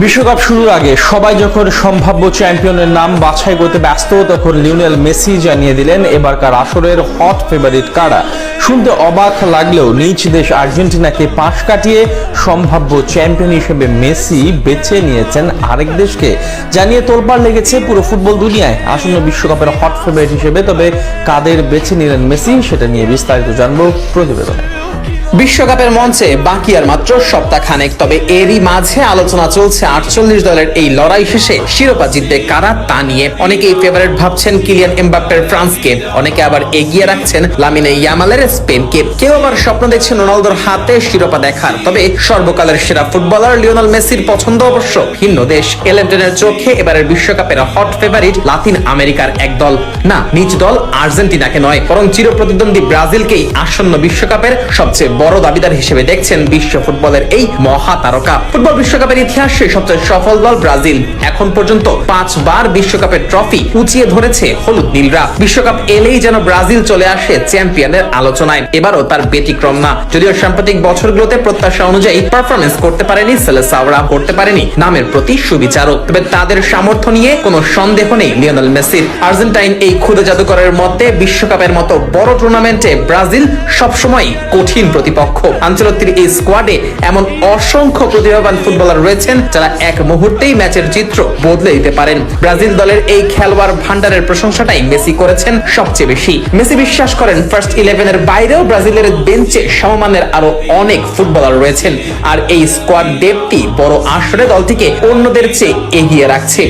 বিশ্বকাপ শুরুর আগে সবাই যখন সম্ভাব্য চ্যাম্পিয়নের নাম বাছাই করতে ব্যস্ত, তখন লিওনেল মেসি জানিয়ে দিলেন এবারকার আসরের হট ফেভারিট কারা। শুনতে অবাক লাগলেও নিজ দেশ আর্জেন্টিনাকে পাশ কাটিয়ে সম্ভাব্য চ্যাম্পিয়ন হিসেবে মেসি বেছে নিয়েছেন আরেক দেশকে। জানিয়ে তোলপাড় লেগেছে পুরো ফুটবল দুনিয়ায় আসন্ন বিশ্বকাপের হট ফেভারিট হিসেবে। তবে কাদের বেছে নিলেন মেসি, সেটা নিয়ে বিস্তারিত জানবো প্রতিবেদনে। বিশ্বকাপের মঞ্চে বাকি আর মাত্র সপ্তাহখানেক, তবে এরই মাঝে আলোচনা চলছে 48 দলের এই লড়াই শেষে শিরোপা জিতবে কারা তা নিয়ে। অনেকেই ফেভারিট ভাবছেন কিলিয়ান এমবাপ্পের ফ্রান্সকে, অনেকে আবার এগিয়ে রাখছেন লামিনে ইয়ামালের স্পেনকে, কেউ আবার স্বপ্ন দেখছেন রোনালদোর হাতে শিরোপা দেখার। তবে সর্বকালের সেরা ফুটবলার লিওনেল মেসির পছন্দ অবশ্য ভিন্ন দেশ। এলেভেনের চোখে এবারের বিশ্বকাপের হট ফেভারিট লাতিন আমেরিকার এক দল, না নিজ দল আর্জেন্টিনাকে নয়, বরং চিরপ্রতিদ্বন্দ্বী ব্রাজিলকেই আসন্ন বিশ্বকাপের সবচেয়ে বড় দাবিদার হিসেবে দেখছেন বিশ্ব ফুটবলের এই মহা তারকা। ফুটবল বিশ্বকাপের ইতিহাসে সবচেয়ে সফল দল ব্রাজিল। এখন পর্যন্ত 5 বার বিশ্বকাপের ট্রফি উঁচিয়ে ধরেছে হলুদ নীলরা। বিশ্বকাপ এলেই যেন ব্রাজিল চলে আসে চ্যাম্পিয়নের আলোচনায়। এবারও তার ব্যতিক্রম না, যদিও সাম্প্রতিক বছরগুলোতে প্রত্যাশা অনুযায়ী পারফরমেন্স করতে পারেনি সেলেসাওরা, করতে পারেনি নামের প্রতি সুবিচারক। তবে তাদের সামর্থ্য নিয়ে কোনো সন্দেহ নেই লিওনেল মেসির। আর্জেন্টাইন এই ক্ষুদে জাদুকরের মতে বিশ্বকাপের মতো বড় টুর্নামেন্টে ব্রাজিল সবসময় কঠিন প্রতিপক্ষ। আঞ্চলতির এই স্কোয়াডে এমন অসংখ্য প্রতিভাবান ফুটবলার রয়েছেন যারা এক মুহূর্তেই ম্যাচের চিত্র বদলে দিতে পারেন। ব্রাজিল দলের এই খেলোয়াড় ভান্ডারের প্রশংসাটাই মেসি করেছেন সবচেয়ে বেশি। মেসি বিশ্বাস করেন ফার্স্ট 11-এর বাইরেও ব্রাজিলের বেঞ্চে সমমানের আরো অনেক ফুটবলার রয়েছেন, আর এই স্কোয়াড ডেপটি বড় আসরে দলটিকে অন্যদের চেয়ে এগিয়ে রাখছে।